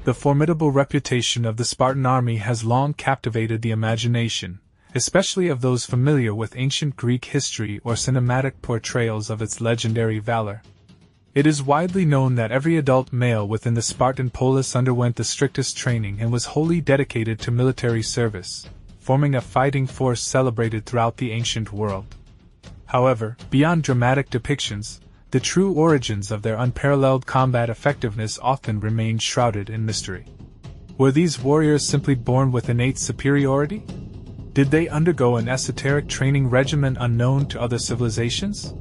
The formidable reputation of the Spartan army has long captivated the imagination, especially of those familiar with ancient Greek history or cinematic portrayals of its legendary valor. It is widely known that every adult male within the Spartan polis underwent the strictest training and was wholly dedicated to military service, forming a fighting force celebrated throughout the ancient world. However, beyond dramatic depictions, the true origins of their unparalleled combat effectiveness often remain shrouded in mystery. Were these warriors simply born with innate superiority? Did they undergo an esoteric training regimen unknown to other civilizations?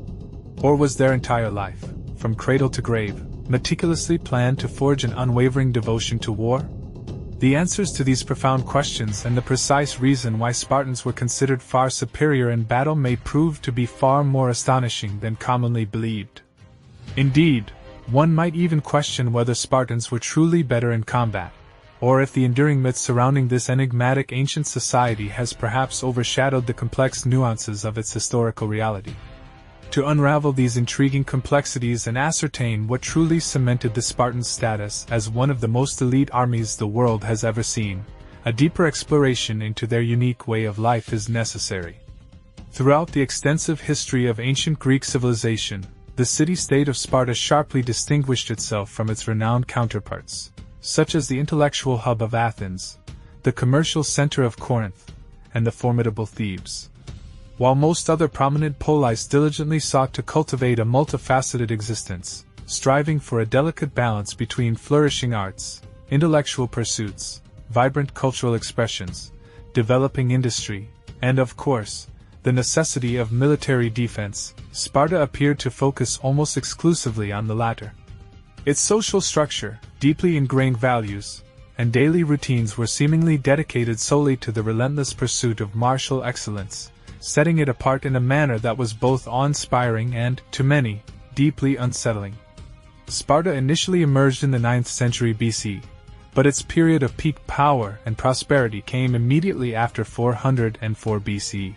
Or was their entire life, from cradle to grave, meticulously planned to forge an unwavering devotion to war? The answers to these profound questions and the precise reason why Spartans were considered far superior in battle may prove to be far more astonishing than commonly believed. Indeed, one might even question whether Spartans were truly better in combat, or if the enduring myth surrounding this enigmatic ancient society has perhaps overshadowed the complex nuances of its historical reality. To unravel these intriguing complexities and ascertain what truly cemented the Spartans' status as one of the most elite armies the world has ever seen, a deeper exploration into their unique way of life is necessary. Throughout the extensive history of ancient Greek civilization, the city-state of Sparta sharply distinguished itself from its renowned counterparts, such as the intellectual hub of Athens, the commercial center of Corinth, and the formidable Thebes. While most other prominent polis diligently sought to cultivate a multifaceted existence, striving for a delicate balance between flourishing arts, intellectual pursuits, vibrant cultural expressions, developing industry, and of course, the necessity of military defense, Sparta appeared to focus almost exclusively on the latter. Its social structure, deeply ingrained values, and daily routines were seemingly dedicated solely to the relentless pursuit of martial excellence, setting it apart in a manner that was both awe-inspiring and, to many, deeply unsettling. Sparta initially emerged in the 9th century BC, but its period of peak power and prosperity came immediately after 404 BC.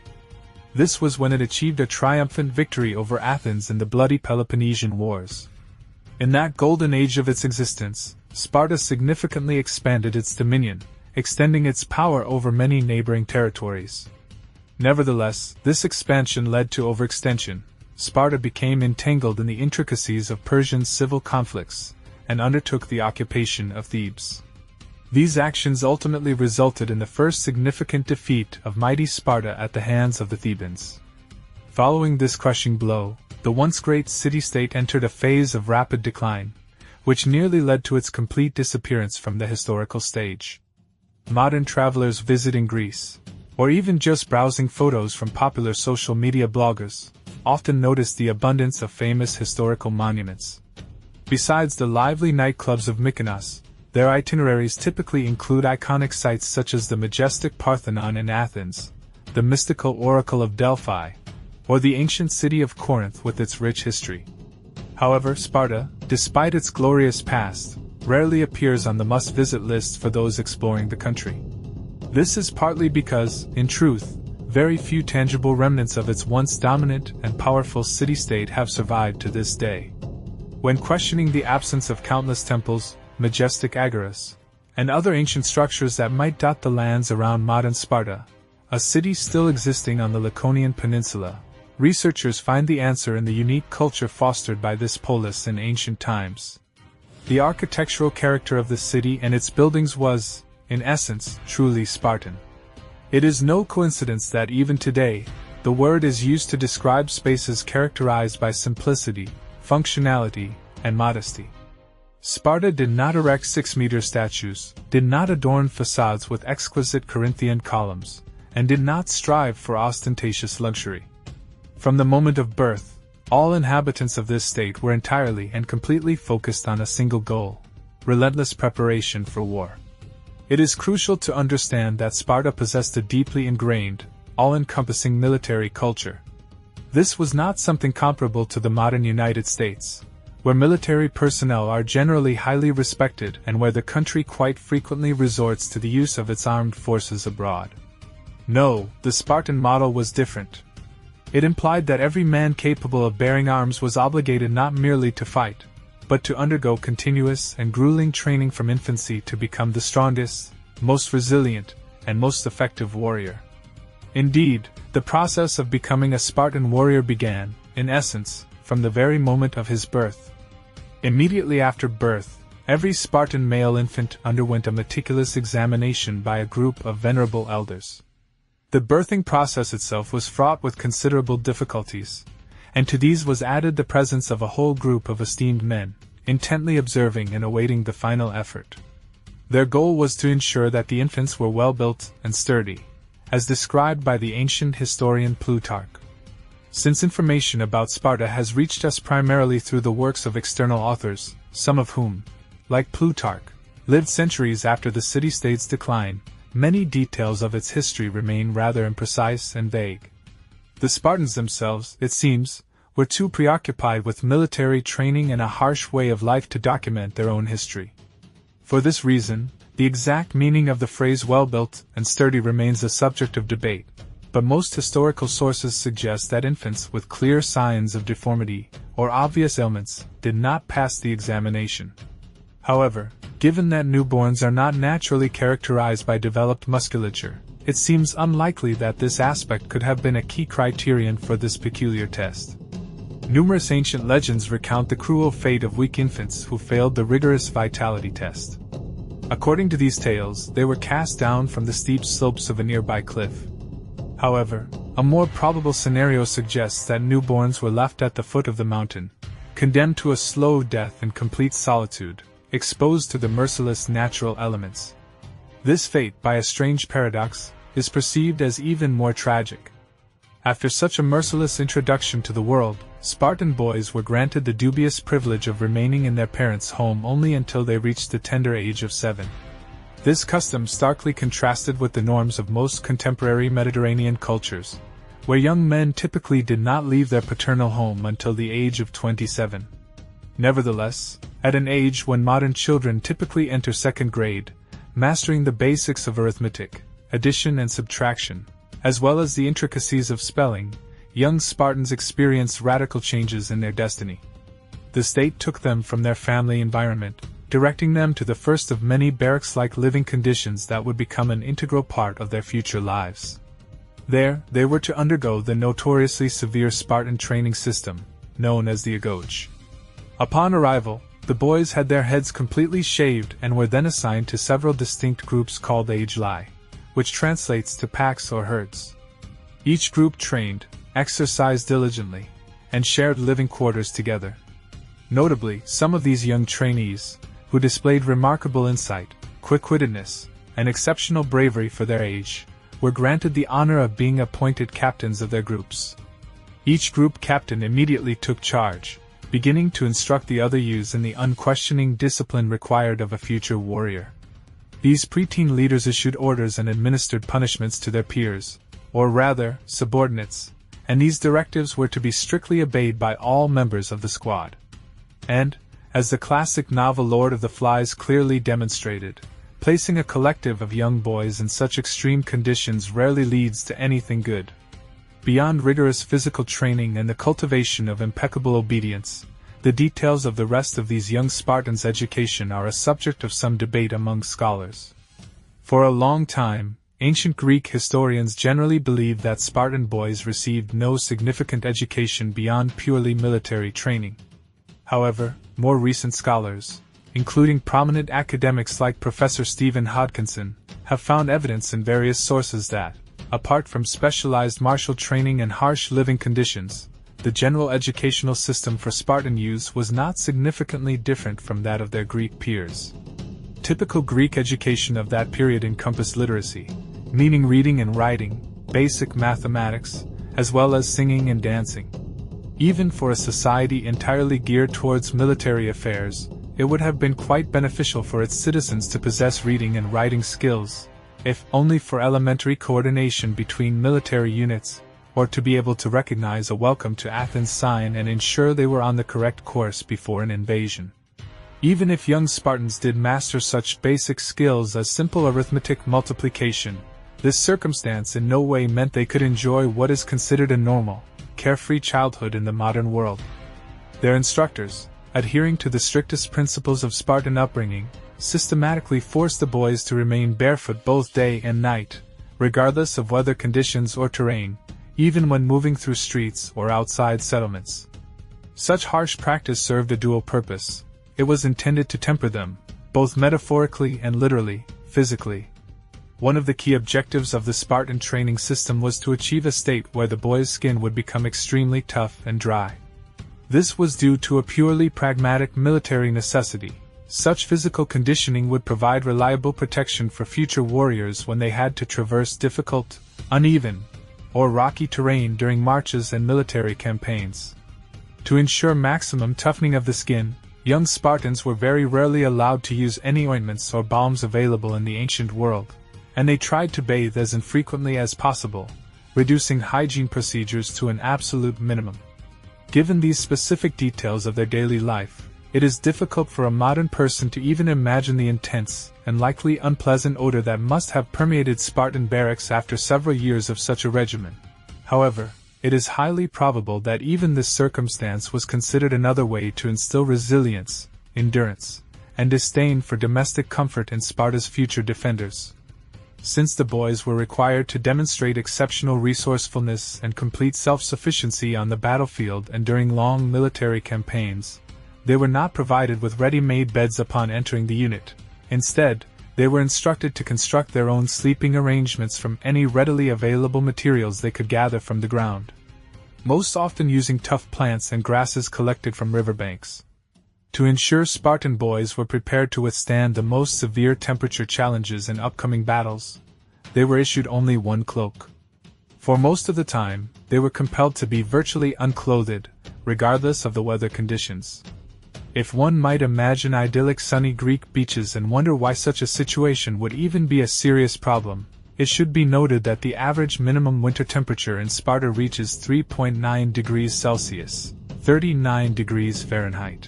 This was when it achieved a triumphant victory over Athens in the bloody Peloponnesian Wars. In that golden age of its existence, Sparta significantly expanded its dominion, extending its power over many neighboring territories. Nevertheless, this expansion led to overextension. Sparta became entangled in the intricacies of Persian civil conflicts, and undertook the occupation of Thebes. These actions ultimately resulted in the first significant defeat of mighty Sparta at the hands of the Thebans. Following this crushing blow, the once great city-state entered a phase of rapid decline, which nearly led to its complete disappearance from the historical stage. Modern travelers visiting Greece, or even just browsing photos from popular social media bloggers, often notice the abundance of famous historical monuments. Besides the lively nightclubs of Mykonos, their itineraries typically include iconic sites such as the majestic Parthenon in Athens, the mystical Oracle of Delphi, or the ancient city of Corinth with its rich history. However, Sparta, despite its glorious past, rarely appears on the must-visit list for those exploring the country. This is partly because, in truth, very few tangible remnants of its once dominant and powerful city-state have survived to this day. When questioning the absence of countless temples, majestic agoras, and other ancient structures that might dot the lands around modern Sparta, a city still existing on the Laconian Peninsula, researchers find the answer in the unique culture fostered by this polis in ancient times. The architectural character of the city and its buildings was, in essence, truly Spartan. It is no coincidence that even today, the word is used to describe spaces characterized by simplicity, functionality, and modesty. Sparta did not erect 6-meter statues, did not adorn facades with exquisite Corinthian columns, and did not strive for ostentatious luxury. From the moment of birth, all inhabitants of this state were entirely and completely focused on a single goal: relentless preparation for war. It is crucial to understand that Sparta possessed a deeply ingrained, all-encompassing military culture. This was not something comparable to the modern United States, where military personnel are generally highly respected and where the country quite frequently resorts to the use of its armed forces abroad. No, the Spartan model was different. It implied that every man capable of bearing arms was obligated not merely to fight, but to undergo continuous and grueling training from infancy to become the strongest, most resilient, and most effective warrior. Indeed, the process of becoming a Spartan warrior began, in essence, from the very moment of his birth. Immediately after birth, every Spartan male infant underwent a meticulous examination by a group of venerable elders. The birthing process itself was fraught with considerable difficulties, and to these was added the presence of a whole group of esteemed men, intently observing and awaiting the final effort. Their goal was to ensure that the infants were well built and sturdy, as described by the ancient historian Plutarch. Since information about Sparta has reached us primarily through the works of external authors, some of whom, like Plutarch, lived centuries after the city-state's decline, many details of its history remain rather imprecise and vague. The Spartans themselves, it seems, were too preoccupied with military training and a harsh way of life to document their own history. For this reason, the exact meaning of the phrase well-built and sturdy remains a subject of debate, but most historical sources suggest that infants with clear signs of deformity or obvious ailments did not pass the examination. However, given that newborns are not naturally characterized by developed musculature, it seems unlikely that this aspect could have been a key criterion for this peculiar test. Numerous ancient legends recount the cruel fate of weak infants who failed the rigorous vitality test. According to these tales, they were cast down from the steep slopes of a nearby cliff. However, a more probable scenario suggests that newborns were left at the foot of the mountain, condemned to a slow death in complete solitude, exposed to the merciless natural elements. This fate, by a strange paradox, is perceived as even more tragic. After such a merciless introduction to the world, Spartan boys were granted the dubious privilege of remaining in their parents' home only until they reached the tender age of 7. This custom starkly contrasted with the norms of most contemporary Mediterranean cultures, where young men typically did not leave their paternal home until the age of 27. Nevertheless, at an age when modern children typically enter second grade, mastering the basics of arithmetic, addition and subtraction, as well as the intricacies of spelling, young Spartans experienced radical changes in their destiny. The state took them from their family environment, directing them to the first of many barracks-like living conditions that would become an integral part of their future lives. There, they were to undergo the notoriously severe Spartan training system, known as the agoge. Upon arrival, the boys had their heads completely shaved and were then assigned to several distinct groups called ageli, which translates to packs or herds. Each group trained, exercised diligently, and shared living quarters together. Notably, some of these young trainees, who displayed remarkable insight, quick-wittedness, and exceptional bravery for their age, were granted the honor of being appointed captains of their groups. Each group captain immediately took charge, beginning to instruct the other youths in the unquestioning discipline required of a future warrior. These preteen leaders issued orders and administered punishments to their peers, or rather, subordinates, and these directives were to be strictly obeyed by all members of the squad. And, as the classic novel Lord of the Flies clearly demonstrated, placing a collective of young boys in such extreme conditions rarely leads to anything good. Beyond rigorous physical training and the cultivation of impeccable obedience, the details of the rest of these young Spartans' education are a subject of some debate among scholars. For a long time, ancient Greek historians generally believed that Spartan boys received no significant education beyond purely military training. However, more recent scholars, including prominent academics like Professor Stephen Hodkinson, have found evidence in various sources that, apart from specialized martial training and harsh living conditions, the general educational system for Spartan youths was not significantly different from that of their Greek peers. Typical Greek education of that period encompassed literacy, meaning reading and writing, basic mathematics, as well as singing and dancing. Even for a society entirely geared towards military affairs, it would have been quite beneficial for its citizens to possess reading and writing skills, if only for elementary coordination between military units, or to be able to recognize a welcome to Athens sign and ensure they were on the correct course before an invasion. Even if young Spartans did master such basic skills as simple arithmetic multiplication, this circumstance in no way meant they could enjoy what is considered a normal, carefree childhood in the modern world. Their instructors, adhering to the strictest principles of Spartan upbringing, systematically forced the boys to remain barefoot both day and night, regardless of weather conditions or terrain, even when moving through streets or outside settlements. Such harsh practice served a dual purpose. It was intended to temper them, both metaphorically and literally, physically. One of the key objectives of the Spartan training system was to achieve a state where the boy's skin would become extremely tough and dry. This was due to a purely pragmatic military necessity. Such physical conditioning would provide reliable protection for future warriors when they had to traverse difficult, uneven, or rocky terrain during marches and military campaigns. To ensure maximum toughening of the skin, young Spartans were very rarely allowed to use any ointments or balms available in the ancient world, and they tried to bathe as infrequently as possible, reducing hygiene procedures to an absolute minimum. Given these specific details of their daily life, it is difficult for a modern person to even imagine the intense and likely unpleasant odor that must have permeated Spartan barracks after several years of such a regimen. However, it is highly probable that even this circumstance was considered another way to instill resilience, endurance, and disdain for domestic comfort in Sparta's future defenders. Since the boys were required to demonstrate exceptional resourcefulness and complete self-sufficiency on the battlefield and during long military campaigns, they were not provided with ready-made beds upon entering the unit. Instead, they were instructed to construct their own sleeping arrangements from any readily available materials they could gather from the ground, most often using tough plants and grasses collected from riverbanks. To ensure Spartan boys were prepared to withstand the most severe temperature challenges in upcoming battles, they were issued only one cloak. For most of the time, they were compelled to be virtually unclothed, regardless of the weather conditions. If one might imagine idyllic sunny Greek beaches and wonder why such a situation would even be a serious problem, it should be noted that the average minimum winter temperature in Sparta reaches 3.9 degrees Celsius, 39 degrees Fahrenheit.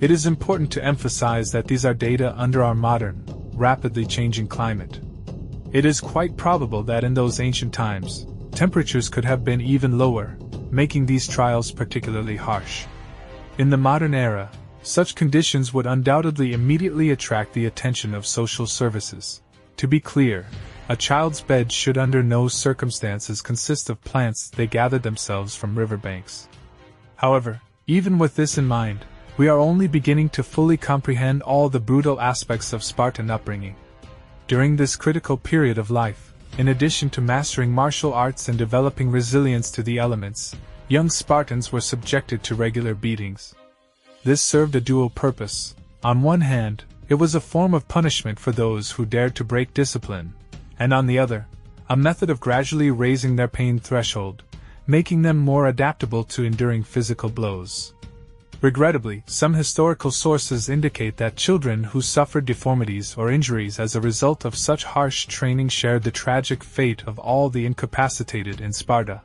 It is important to emphasize that these are data under our modern, rapidly changing climate. It is quite probable that in those ancient times, temperatures could have been even lower, making these trials particularly harsh. In the modern era, such conditions would undoubtedly immediately attract the attention of social services. To be clear, a child's bed should under no circumstances consist of plants they gathered themselves from riverbanks. However, even with this in mind, we are only beginning to fully comprehend all the brutal aspects of Spartan upbringing. During this critical period of life, in addition to mastering martial arts and developing resilience to the elements, young Spartans were subjected to regular beatings. This served a dual purpose. On one hand, it was a form of punishment for those who dared to break discipline, and on the other, a method of gradually raising their pain threshold, making them more adaptable to enduring physical blows. Regrettably, some historical sources indicate that children who suffered deformities or injuries as a result of such harsh training shared the tragic fate of all the incapacitated in Sparta.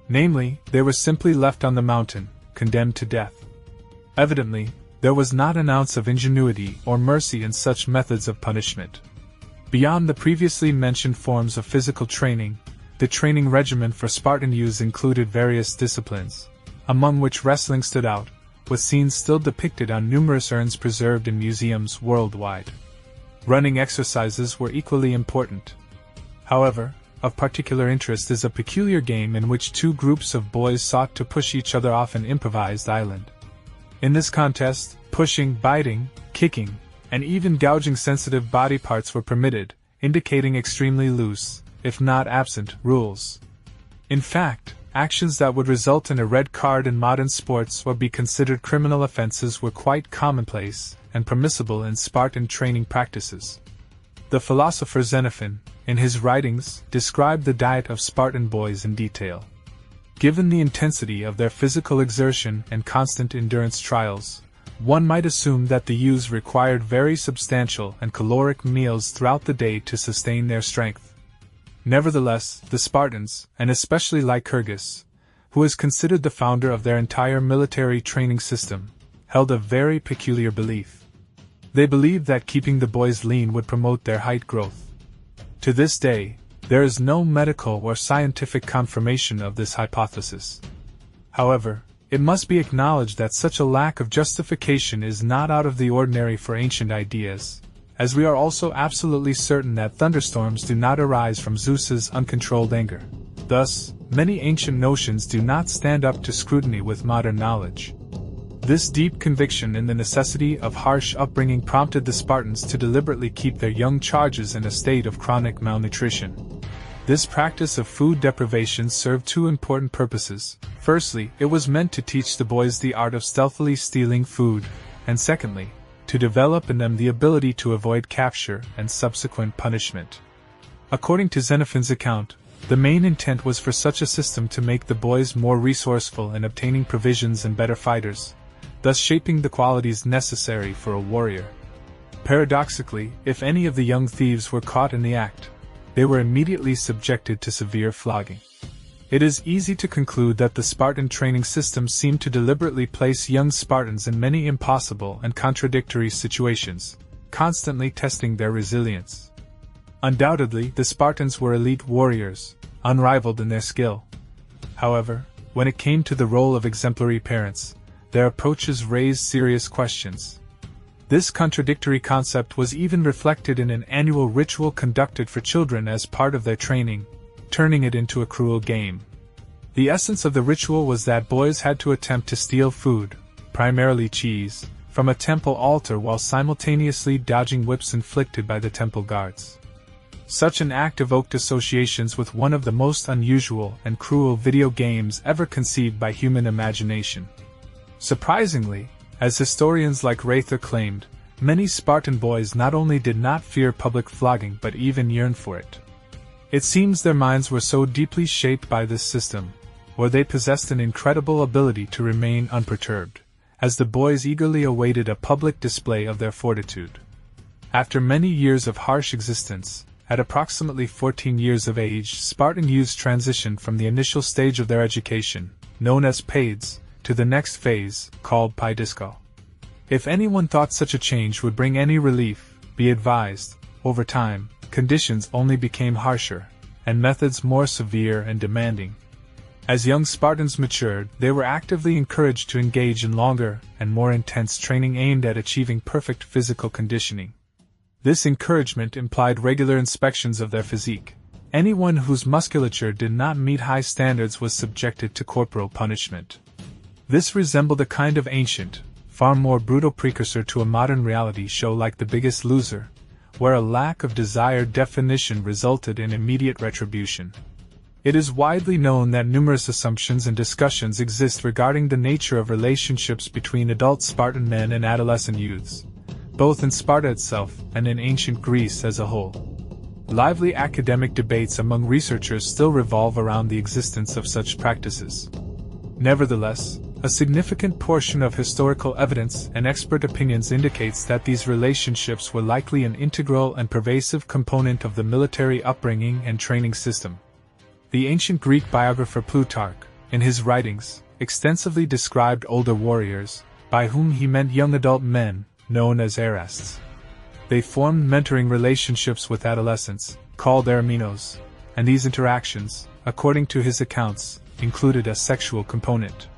Namely, they were simply left on the mountain, condemned to death. Evidently, there was not an ounce of ingenuity or mercy in such methods of punishment. Beyond the previously mentioned forms of physical training, the training regimen for Spartan youths included various disciplines, among which wrestling stood out, with scenes still depicted on numerous urns preserved in museums worldwide. Running exercises were equally important. However, of particular interest is a peculiar game in which two groups of boys sought to push each other off an improvised island. In this contest, pushing, biting, kicking, and even gouging sensitive body parts were permitted, indicating extremely loose, if not absent, rules. In fact, actions that would result in a red card in modern sports or be considered criminal offenses were quite commonplace and permissible in Spartan training practices. The philosopher Xenophon, in his writings, described the diet of Spartan boys in detail. Given the intensity of their physical exertion and constant endurance trials, one might assume that the youths required very substantial and caloric meals throughout the day to sustain their strength. Nevertheless, the Spartans, and especially Lycurgus, who is considered the founder of their entire military training system, held a very peculiar belief. They believed that keeping the boys lean would promote their height growth. To this day, there is no medical or scientific confirmation of this hypothesis. However, It must be acknowledged that such a lack of justification is not out of the ordinary for ancient ideas, as we are also absolutely certain that thunderstorms do not arise from Zeus's uncontrolled anger. Thus, many ancient notions do not stand up to scrutiny with modern knowledge. This deep conviction in the necessity of harsh upbringing prompted the Spartans to deliberately keep their young charges in a state of chronic malnutrition. This practice of food deprivation served two important purposes. Firstly, it was meant to teach the boys the art of stealthily stealing food, and secondly, to develop in them the ability to avoid capture and subsequent punishment. According to Xenophon's account, the main intent was for such a system to make the boys more resourceful in obtaining provisions and better fighters, thus shaping the qualities necessary for a warrior. Paradoxically, if any of the young thieves were caught in the act, they were immediately subjected to severe flogging. It is easy to conclude that the Spartan training system seemed to deliberately place young Spartans in many impossible and contradictory situations, constantly testing their resilience. Undoubtedly, the Spartans were elite warriors, unrivaled in their skill. However, when it came to the role of exemplary parents, their approaches raised serious questions. This contradictory concept was even reflected in an annual ritual conducted for children as part of their training, turning it into a cruel game. The essence of the ritual was that boys had to attempt to steal food, primarily cheese, from a temple altar while simultaneously dodging whips inflicted by the temple guards. Such an act evoked associations with one of the most unusual and cruel video games ever conceived by human imagination. Surprisingly, as historians like Rather claimed, many Spartan boys not only did not fear public flogging but even yearned for it. It seems their minds were so deeply shaped by this system, or they possessed an incredible ability to remain unperturbed, as the boys eagerly awaited a public display of their fortitude. After many years of harsh existence, at approximately 14 years of age, Spartan youths transitioned from the initial stage of their education, known as paides, to the next phase, called paidisko. If anyone thought such a change would bring any relief, be advised, over time, conditions only became harsher, and methods more severe and demanding. As young Spartans matured, they were actively encouraged to engage in longer and more intense training aimed at achieving perfect physical conditioning. This encouragement implied regular inspections of their physique. Anyone whose musculature did not meet high standards was subjected to corporal punishment. This resembled a kind of ancient, far more brutal precursor to a modern reality show like The Biggest Loser, where a lack of desired definition resulted in immediate retribution. It is widely known that numerous assumptions and discussions exist regarding the nature of relationships between adult Spartan men and adolescent youths, both in Sparta itself and in ancient Greece as a whole. Lively academic debates among researchers still revolve around the existence of such practices. Nevertheless, a significant portion of historical evidence and expert opinions indicates that these relationships were likely an integral and pervasive component of the military upbringing and training system. The ancient Greek biographer Plutarch, in his writings, extensively described older warriors, by whom he meant young adult men, known as erasts. They formed mentoring relationships with adolescents, called ereminos, and these interactions, according to his accounts, included a sexual component.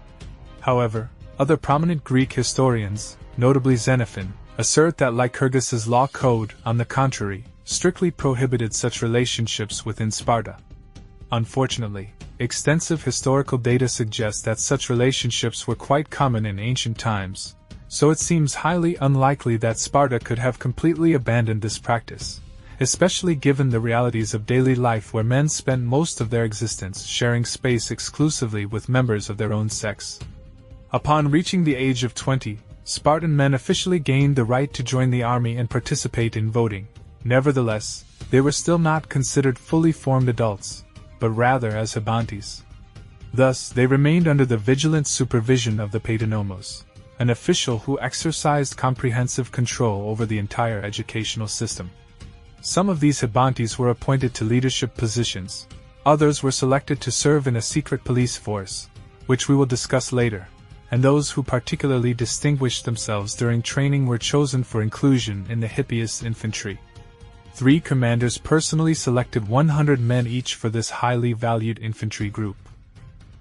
However, other prominent Greek historians, notably Xenophon, assert that Lycurgus's law code, on the contrary, strictly prohibited such relationships within Sparta. Unfortunately, extensive historical data suggests that such relationships were quite common in ancient times, so it seems highly unlikely that Sparta could have completely abandoned this practice, especially given the realities of daily life where men spent most of their existence sharing space exclusively with members of their own sex. Upon reaching the age of 20, Spartan men officially gained the right to join the army and participate in voting. Nevertheless, they were still not considered fully formed adults, but rather as habantes. Thus, they remained under the vigilant supervision of the paidonomos, an official who exercised comprehensive control over the entire educational system. Some of these habantes were appointed to leadership positions, others were selected to serve in a secret police force, which we will discuss later, and those who particularly distinguished themselves during training were chosen for inclusion in the Hippias infantry. 3 commanders personally selected 100 men each for this highly valued infantry group.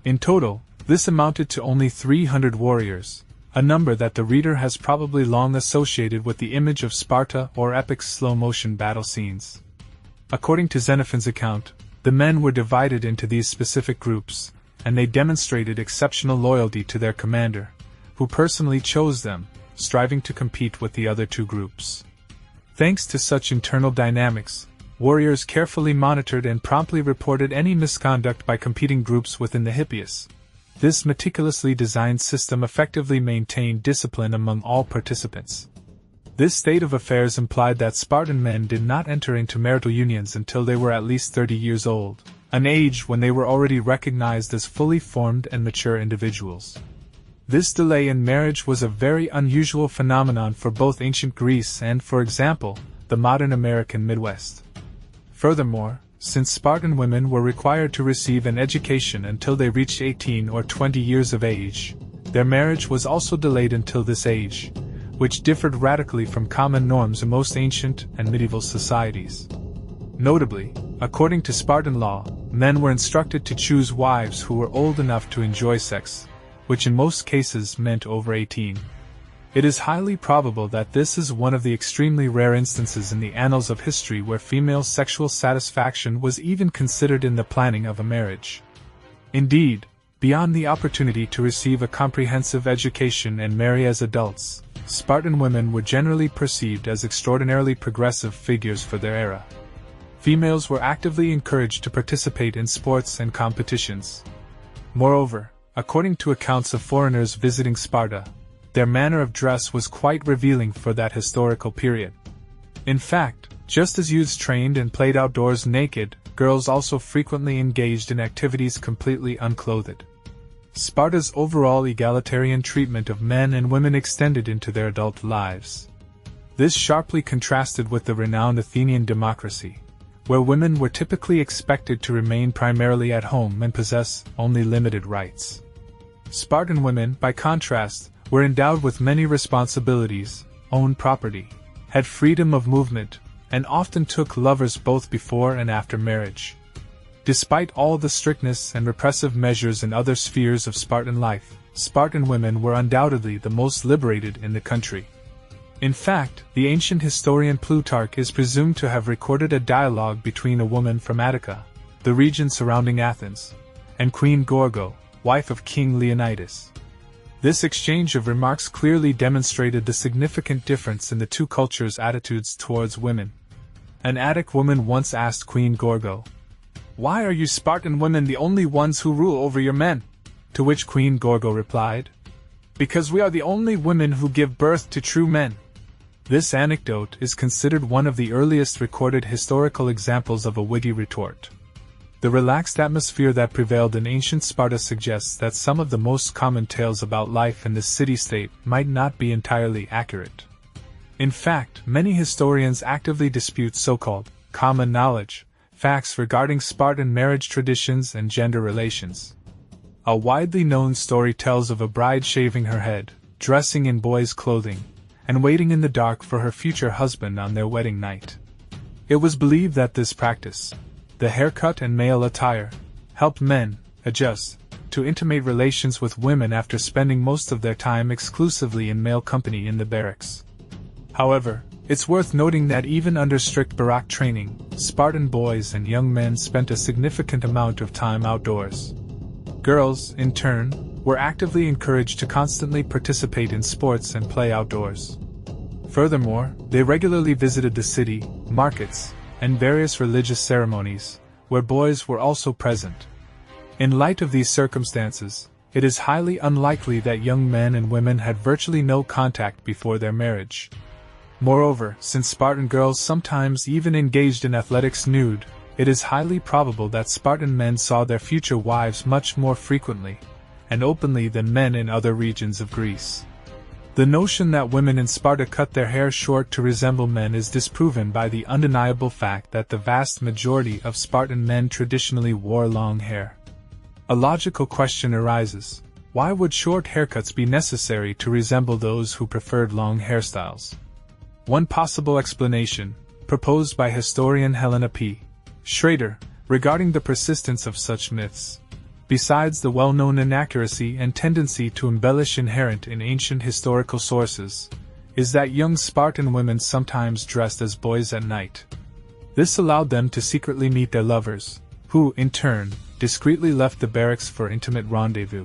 In total, This amounted to only 300 warriors, a number that the reader has probably long associated with the image of Sparta or epic slow-motion battle scenes. According to Xenophon's account, the men were divided into these specific groups, and they demonstrated exceptional loyalty to their commander, who personally chose them, striving to compete with the other two groups. Thanks to such internal dynamics, warriors carefully monitored and promptly reported any misconduct by competing groups within the Hippias. This meticulously designed system effectively maintained discipline among all participants. This state of affairs implied that Spartan men did not enter into marital unions until they were at least 30 years old, an age when they were already recognized as fully formed and mature individuals. This delay in marriage was a very unusual phenomenon for both ancient Greece and, for example, the modern American Midwest. Furthermore, since Spartan women were required to receive an education until they reached 18 or 20 years of age, their marriage was also delayed until this age, which differed radically from common norms in most ancient and medieval societies. Notably, according to Spartan law, men were instructed to choose wives who were old enough to enjoy sex, which in most cases meant over 18. It is highly probable that this is one of the extremely rare instances in the annals of history where female sexual satisfaction was even considered in the planning of a marriage. Indeed, beyond the opportunity to receive a comprehensive education and marry as adults, Spartan women were generally perceived as extraordinarily progressive figures for their era. Females were actively encouraged to participate in sports and competitions. Moreover, according to accounts of foreigners visiting Sparta, their manner of dress was quite revealing for that historical period. In fact, just as youths trained and played outdoors naked, girls also frequently engaged in activities completely unclothed. Sparta's overall egalitarian treatment of men and women extended into their adult lives. This sharply contrasted with the renowned Athenian democracy, where women were typically expected to remain primarily at home and possess only limited rights. Spartan women, by contrast, were endowed with many responsibilities, owned property, had freedom of movement, and often took lovers both before and after marriage. Despite all the strictness and repressive measures in other spheres of Spartan life, Spartan women were undoubtedly the most liberated in the country. In fact, the ancient historian Plutarch is presumed to have recorded a dialogue between a woman from Attica, the region surrounding Athens, and Queen Gorgo, wife of King Leonidas. This exchange of remarks clearly demonstrated the significant difference in the two cultures' attitudes towards women. An Attic woman once asked Queen Gorgo, "Why are you Spartan women the only ones who rule over your men?" To which Queen Gorgo replied, "Because we are the only women who give birth to true men." This anecdote is considered one of the earliest recorded historical examples of a witty retort. The relaxed atmosphere that prevailed in ancient Sparta suggests that some of the most common tales about life in this city-state might not be entirely accurate. In fact, many historians actively dispute so-called common knowledge, facts regarding Spartan marriage traditions and gender relations. A widely known story tells of a bride shaving her head, dressing in boys' clothing, and waiting in the dark for her future husband on their wedding night. It was believed that this practice, the haircut and male attire, helped men adjust to intimate relations with women after spending most of their time exclusively in male company in the barracks. However, it's worth noting that even under strict Baroque training, Spartan boys and young men spent a significant amount of time outdoors. Girls, in turn, were actively encouraged to constantly participate in sports and play outdoors. Furthermore, they regularly visited the city, markets, and various religious ceremonies, where boys were also present. In light of these circumstances, it is highly unlikely that young men and women had virtually no contact before their marriage. Moreover, since Spartan girls sometimes even engaged in athletics nude, it is highly probable that Spartan men saw their future wives much more frequently and openly than men in other regions of Greece. The notion that women in Sparta cut their hair short to resemble men is disproven by the undeniable fact that the vast majority of Spartan men traditionally wore long hair. A logical question arises: why would short haircuts be necessary to resemble those who preferred long hairstyles? One possible explanation, proposed by historian Helena P. Schrader, regarding the persistence of such myths, besides the well-known inaccuracy and tendency to embellish inherent in ancient historical sources, is that young Spartan women sometimes dressed as boys at night. This allowed them to secretly meet their lovers, who, in turn, discreetly left the barracks for intimate rendezvous.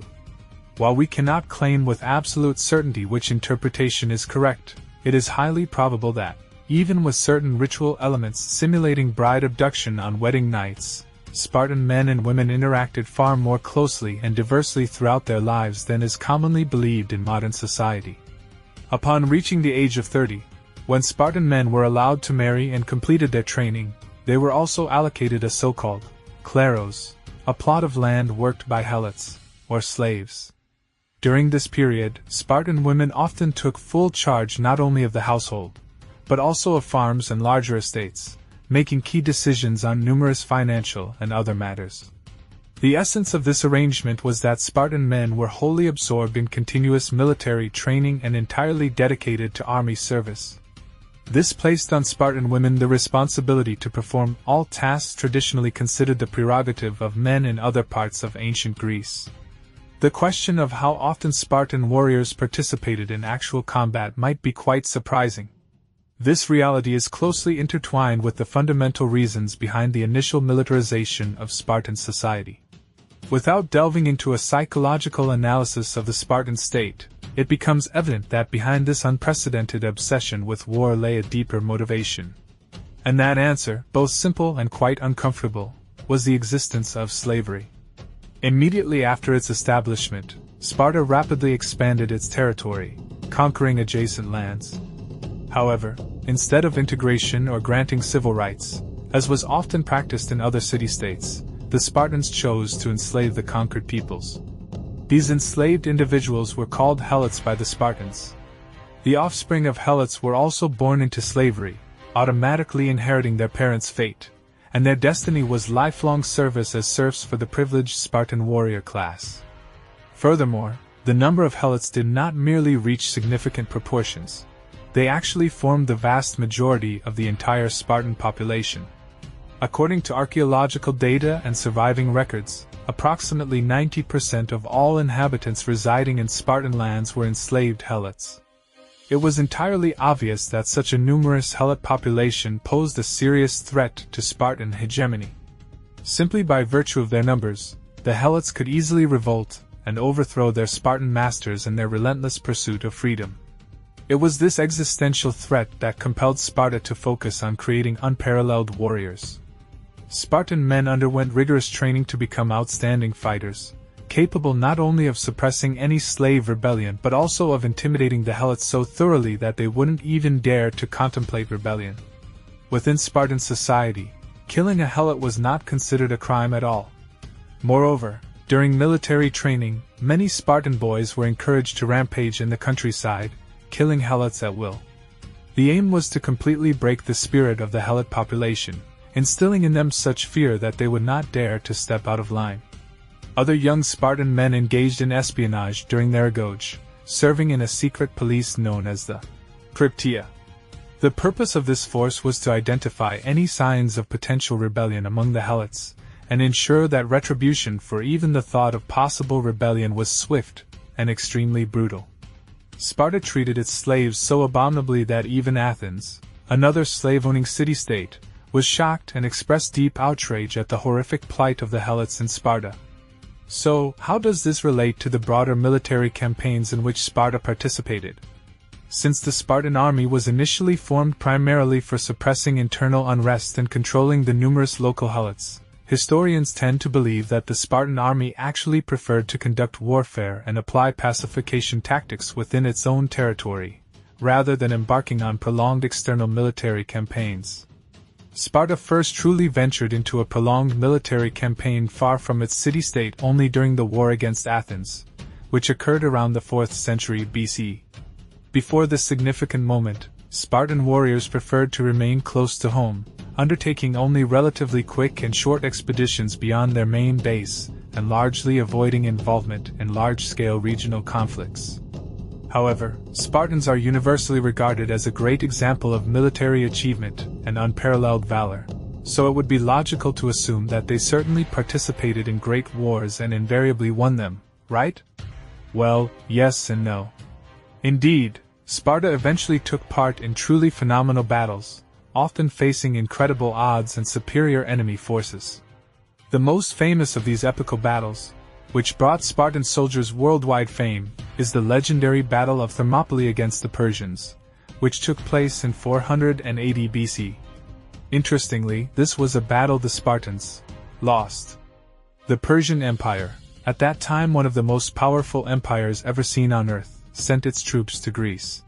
While we cannot claim with absolute certainty which interpretation is correct, it is highly probable that, even with certain ritual elements simulating bride abduction on wedding nights, Spartan men and women interacted far more closely and diversely throughout their lives than is commonly believed in modern society. Upon reaching the age of 30, when Spartan men were allowed to marry and completed their training, they were also allocated a so-called kleros, a plot of land worked by helots, or slaves. During this period, Spartan women often took full charge not only of the household, but also of farms and larger estates, making key decisions on numerous financial and other matters. The essence of this arrangement was that Spartan men were wholly absorbed in continuous military training and entirely dedicated to army service. This placed on Spartan women the responsibility to perform all tasks traditionally considered the prerogative of men in other parts of ancient Greece. The question of how often Spartan warriors participated in actual combat might be quite surprising. This reality is closely intertwined with the fundamental reasons behind the initial militarization of Spartan society. Without delving into a psychological analysis of the Spartan state, it becomes evident that behind this unprecedented obsession with war lay a deeper motivation. And that answer, both simple and quite uncomfortable, was the existence of slavery. Immediately after its establishment, Sparta rapidly expanded its territory, conquering adjacent lands. However, instead of integration or granting civil rights, as was often practiced in other city-states, the Spartans chose to enslave the conquered peoples. These enslaved individuals were called helots by the Spartans. The offspring of helots were also born into slavery, automatically inheriting their parents' fate, and their destiny was lifelong service as serfs for the privileged Spartan warrior class. Furthermore, the number of helots did not merely reach significant proportions. They actually formed the vast majority of the entire Spartan population. According to archaeological data and surviving records, approximately 90% of all inhabitants residing in Spartan lands were enslaved helots. It was entirely obvious that such a numerous helot population posed a serious threat to Spartan hegemony. Simply by virtue of their numbers, the helots could easily revolt and overthrow their Spartan masters in their relentless pursuit of freedom. It was this existential threat that compelled Sparta to focus on creating unparalleled warriors. Spartan men underwent rigorous training to become outstanding fighters, capable not only of suppressing any slave rebellion but also of intimidating the helots so thoroughly that they wouldn't even dare to contemplate rebellion. Within Spartan society, killing a helot was not considered a crime at all. Moreover, during military training, many Spartan boys were encouraged to rampage in the countryside, killing helots at will. The aim was to completely break the spirit of the helot population, instilling in them such fear that they would not dare to step out of line. Other young Spartan men engaged in espionage during their agoge, serving in a secret police known as the Cryptia. The purpose of this force was to identify any signs of potential rebellion among the helots, and ensure that retribution for even the thought of possible rebellion was swift and extremely brutal. Sparta treated its slaves so abominably that even Athens, another slave-owning city-state, was shocked and expressed deep outrage at the horrific plight of the helots in Sparta. So, how does this relate to the broader military campaigns in which Sparta participated? Since the Spartan army was initially formed primarily for suppressing internal unrest and controlling the numerous local helots, historians tend to believe that the Spartan army actually preferred to conduct warfare and apply pacification tactics within its own territory, rather than embarking on prolonged external military campaigns. Sparta first truly ventured into a prolonged military campaign far from its city-state only during the war against Athens, which occurred around the 4th century BC. Before this significant moment, Spartan warriors preferred to remain close to home, undertaking only relatively quick and short expeditions beyond their main base, and largely avoiding involvement in large-scale regional conflicts. However, Spartans are universally regarded as a great example of military achievement and unparalleled valor. so it would be logical to assume that they certainly participated in great wars and invariably won them, right? Well, yes and no. Indeed, Sparta eventually took part in truly phenomenal battles, often facing incredible odds and superior enemy forces. The most famous of these epical battles, which brought Spartan soldiers worldwide fame, is the legendary Battle of Thermopylae against the Persians, which took place in 480 BC. Interestingly, this was a battle the Spartans lost. The Persian Empire, at that time one of the most powerful empires ever seen on Earth, sent its troops to Greece.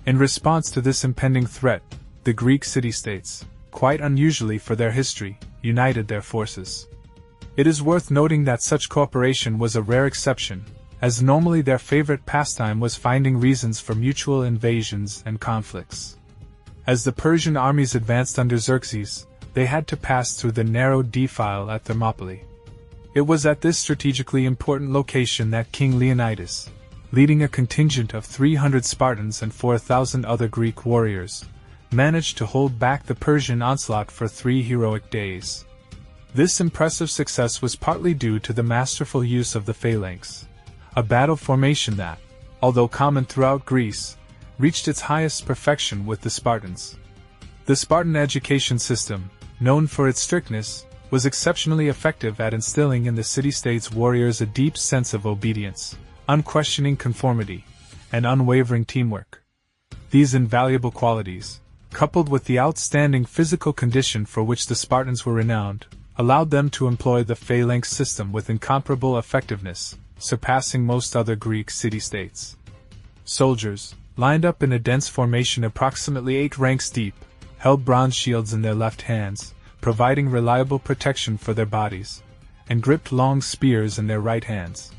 In response to this impending threat, the Greek city-states, quite unusually for their history, united their forces. It is worth noting that such cooperation was a rare exception, as normally their favorite pastime was finding reasons for mutual invasions and conflicts. As the Persian armies advanced under Xerxes, they had to pass through the narrow defile at Thermopylae. It was at this strategically important location that King Leonidas, leading a contingent of 300 Spartans and 4,000 other Greek warriors, managed to hold back the Persian onslaught for 3 heroic days. This impressive success was partly due to the masterful use of the phalanx, a battle formation that, although common throughout Greece, reached its highest perfection with the Spartans. The Spartan education system, known for its strictness, was exceptionally effective at instilling in the city-states warriors a deep sense of obedience, unquestioning conformity, and unwavering teamwork. These invaluable qualities, coupled with the outstanding physical condition for which the Spartans were renowned, allowed them to employ the phalanx system with incomparable effectiveness, surpassing most other Greek city-states. Soldiers, lined up in a dense formation approximately 8 ranks deep, held bronze shields in their left hands, providing reliable protection for their bodies, and gripped long spears in their right hands.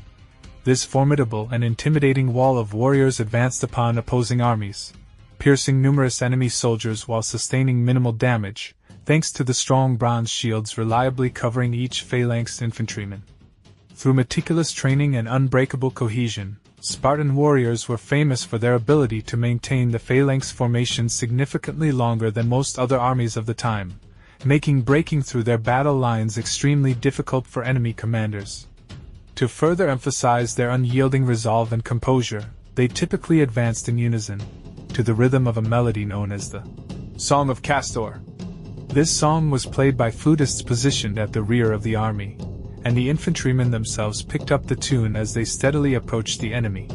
This formidable and intimidating wall of warriors advanced upon opposing armies, piercing numerous enemy soldiers while sustaining minimal damage, thanks to the strong bronze shields reliably covering each phalanxed infantryman. Through meticulous training and unbreakable cohesion, Spartan warriors were famous for their ability to maintain the phalanx formation significantly longer than most other armies of the time, making breaking through their battle lines extremely difficult for enemy commanders. To further emphasize their unyielding resolve and composure, they typically advanced in unison, to the rhythm of a melody known as the Song of Castor. This song was played by flutists positioned at the rear of the army, and the infantrymen themselves picked up the tune as they steadily approached the enemy.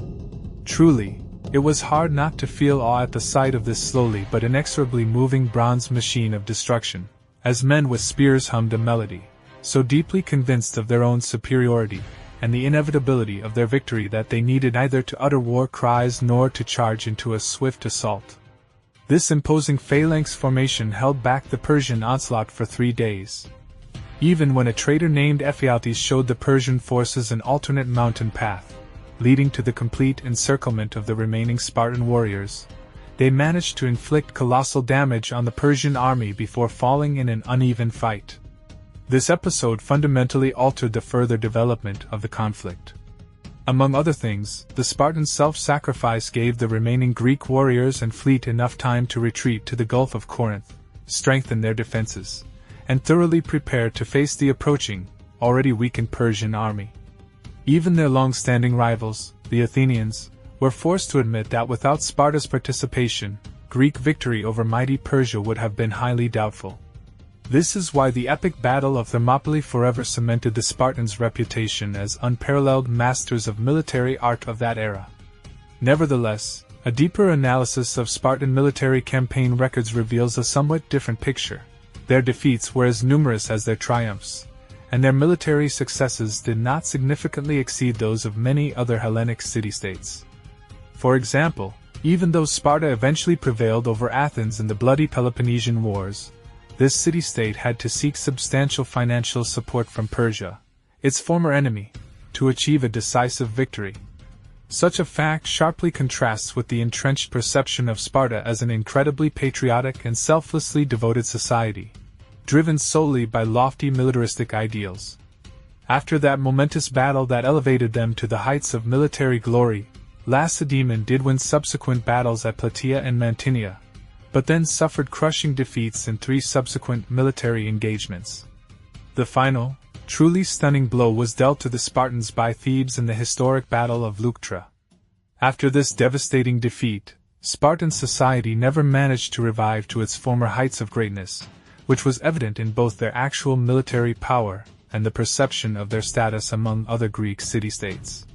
Truly, it was hard not to feel awe at the sight of this slowly but inexorably moving bronze machine of destruction, as men with spears hummed a melody, so deeply convinced of their own superiority and the inevitability of their victory that they needed neither to utter war cries nor to charge into a swift assault. This imposing phalanx formation held back the Persian onslaught for 3 days. Even when a traitor named Ephialtes showed the Persian forces an alternate mountain path, leading to the complete encirclement of the remaining Spartan warriors, they managed to inflict colossal damage on the Persian army before falling in an uneven fight. This episode fundamentally altered the further development of the conflict. Among other things, the Spartan self-sacrifice gave the remaining Greek warriors and fleet enough time to retreat to the Gulf of Corinth, strengthen their defenses, and thoroughly prepare to face the approaching, already weakened Persian army. Even their long-standing rivals, the Athenians, were forced to admit that without Sparta's participation, Greek victory over mighty Persia would have been highly doubtful. This is why the epic Battle of Thermopylae forever cemented the Spartans' reputation as unparalleled masters of military art of that era. Nevertheless, a deeper analysis of Spartan military campaign records reveals a somewhat different picture. Their defeats were as numerous as their triumphs, and their military successes did not significantly exceed those of many other Hellenic city-states. For example, even though Sparta eventually prevailed over Athens in the bloody Peloponnesian Wars, this city-state had to seek substantial financial support from Persia, its former enemy, to achieve a decisive victory. Such a fact sharply contrasts with the entrenched perception of Sparta as an incredibly patriotic and selflessly devoted society, driven solely by lofty militaristic ideals. After that momentous battle that elevated them to the heights of military glory, Lacedaemon did win subsequent battles at Plataea and Mantinea, but then suffered crushing defeats in 3 subsequent military engagements. The final, truly stunning blow was dealt to the Spartans by Thebes in the historic Battle of Leuctra. After this devastating defeat, Spartan society never managed to revive to its former heights of greatness, which was evident in both their actual military power and the perception of their status among other Greek city-states.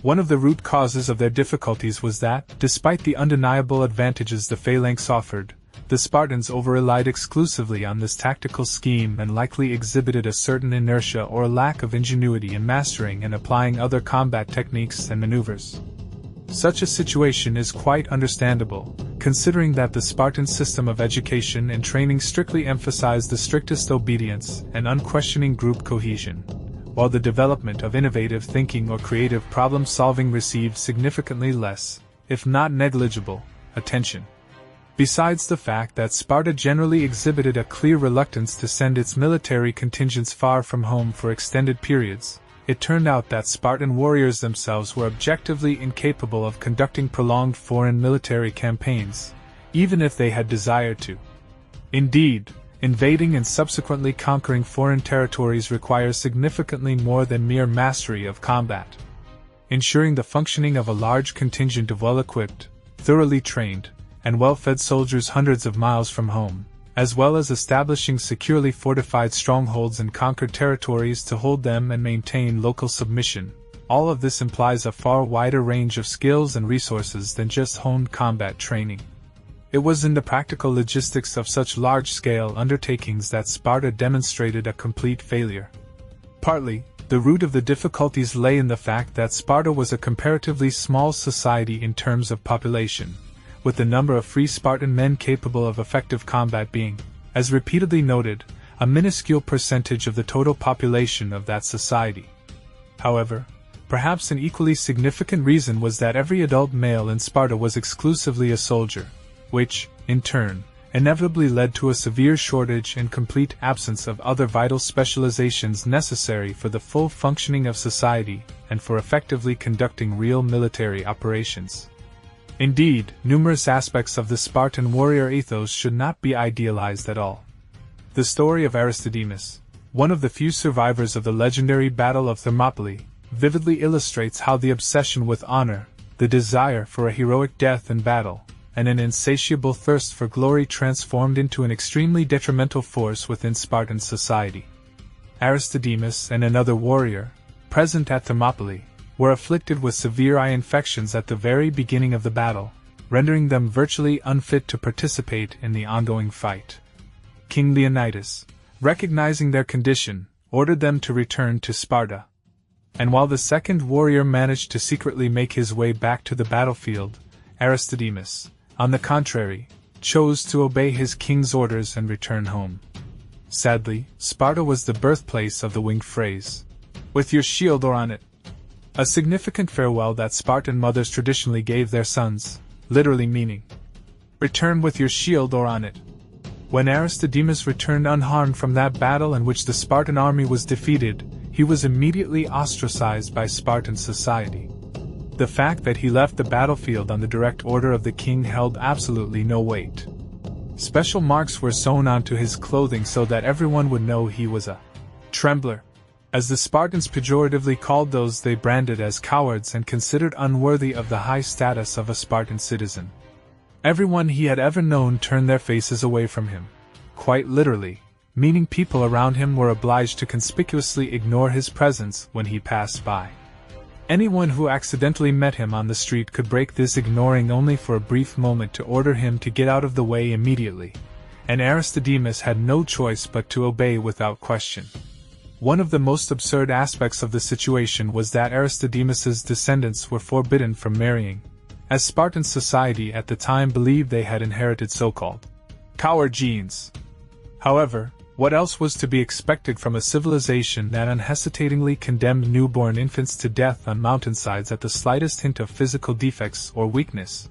One of the root causes of their difficulties was that, despite the undeniable advantages the phalanx offered, the Spartans over-relied exclusively on this tactical scheme and likely exhibited a certain inertia or a lack of ingenuity in mastering and applying other combat techniques and maneuvers. Such a situation is quite understandable, considering that the Spartan system of education and training strictly emphasized the strictest obedience and unquestioning group cohesion, while the development of innovative thinking or creative problem-solving received significantly less, if not negligible, attention. Besides the fact that Sparta generally exhibited a clear reluctance to send its military contingents far from home for extended periods, it turned out that Spartan warriors themselves were objectively incapable of conducting prolonged foreign military campaigns, even if they had desired to. Indeed, invading and subsequently conquering foreign territories requires significantly more than mere mastery of combat. Ensuring the functioning of a large contingent of well-equipped, thoroughly trained, and well-fed soldiers hundreds of miles from home, as well as establishing securely fortified strongholds in conquered territories to hold them and maintain local submission, all of this implies a far wider range of skills and resources than just honed combat training. It was in the practical logistics of such large-scale undertakings that Sparta demonstrated a complete failure. Partly, the root of the difficulties lay in the fact that Sparta was a comparatively small society in terms of population, with the number of free Spartan men capable of effective combat being, as repeatedly noted, a minuscule percentage of the total population of that society. However, perhaps an equally significant reason was that every adult male in Sparta was exclusively a soldier, which, in turn, inevitably led to a severe shortage and complete absence of other vital specializations necessary for the full functioning of society and for effectively conducting real military operations. Indeed, numerous aspects of the Spartan warrior ethos should not be idealized at all. The story of Aristodemus, one of the few survivors of the legendary Battle of Thermopylae, vividly illustrates how the obsession with honor, the desire for a heroic death in battle, and an insatiable thirst for glory transformed into an extremely detrimental force within Spartan society. Aristodemus and another warrior, present at Thermopylae, were afflicted with severe eye infections at the very beginning of the battle, rendering them virtually unfit to participate in the ongoing fight. King Leonidas, recognizing their condition, ordered them to return to Sparta. And while the second warrior managed to secretly make his way back to the battlefield, Aristodemus, on the contrary, chose to obey his king's orders and return home. Sadly, Sparta was the birthplace of the winged phrase, "with your shield or on it," a significant farewell that Spartan mothers traditionally gave their sons, literally meaning, "return with your shield or on it." When Aristodemus returned unharmed from that battle in which the Spartan army was defeated, he was immediately ostracized by Spartan society. The fact that he left the battlefield on the direct order of the king held absolutely no weight. Special marks were sewn onto his clothing so that everyone would know he was a trembler, as the Spartans pejoratively called those they branded as cowards and considered unworthy of the high status of a Spartan citizen. Everyone he had ever known turned their faces away from him, quite literally, meaning people around him were obliged to conspicuously ignore his presence when he passed by. Anyone who accidentally met him on the street could break this ignoring only for a brief moment to order him to get out of the way immediately, and Aristodemus had no choice but to obey without question. One of the most absurd aspects of the situation was that Aristodemus's descendants were forbidden from marrying, as Spartan society at the time believed they had inherited so-called coward genes. However, what else was to be expected from a civilization that unhesitatingly condemned newborn infants to death on mountainsides at the slightest hint of physical defects or weakness?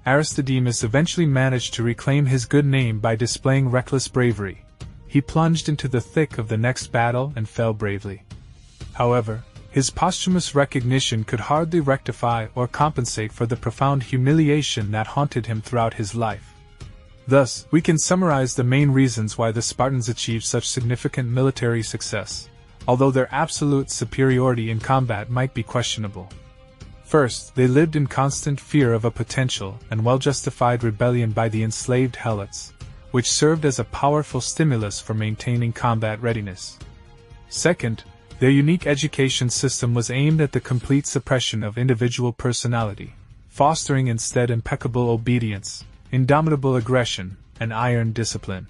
Aristodemus eventually managed to reclaim his good name by displaying reckless bravery. He plunged into the thick of the next battle and fell bravely. However, his posthumous recognition could hardly rectify or compensate for the profound humiliation that haunted him throughout his life. Thus, we can summarize the main reasons why the Spartans achieved such significant military success, although their absolute superiority in combat might be questionable. First, they lived in constant fear of a potential and well-justified rebellion by the enslaved Helots, which served as a powerful stimulus for maintaining combat readiness. Second, their unique education system was aimed at the complete suppression of individual personality, fostering instead impeccable obedience, indomitable aggression, and iron discipline.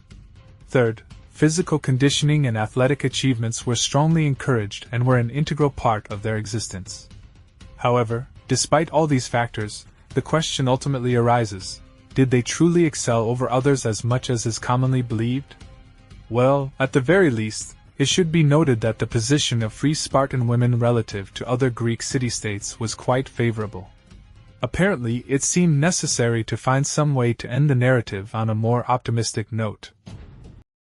Third, physical conditioning and athletic achievements were strongly encouraged and were an integral part of their existence. However, despite all these factors, the question ultimately arises: did they truly excel over others as much as is commonly believed? Well, at the very least, it should be noted that the position of free Spartan women relative to other Greek city-states was quite favorable. Apparently, it seemed necessary to find some way to end the narrative on a more optimistic note.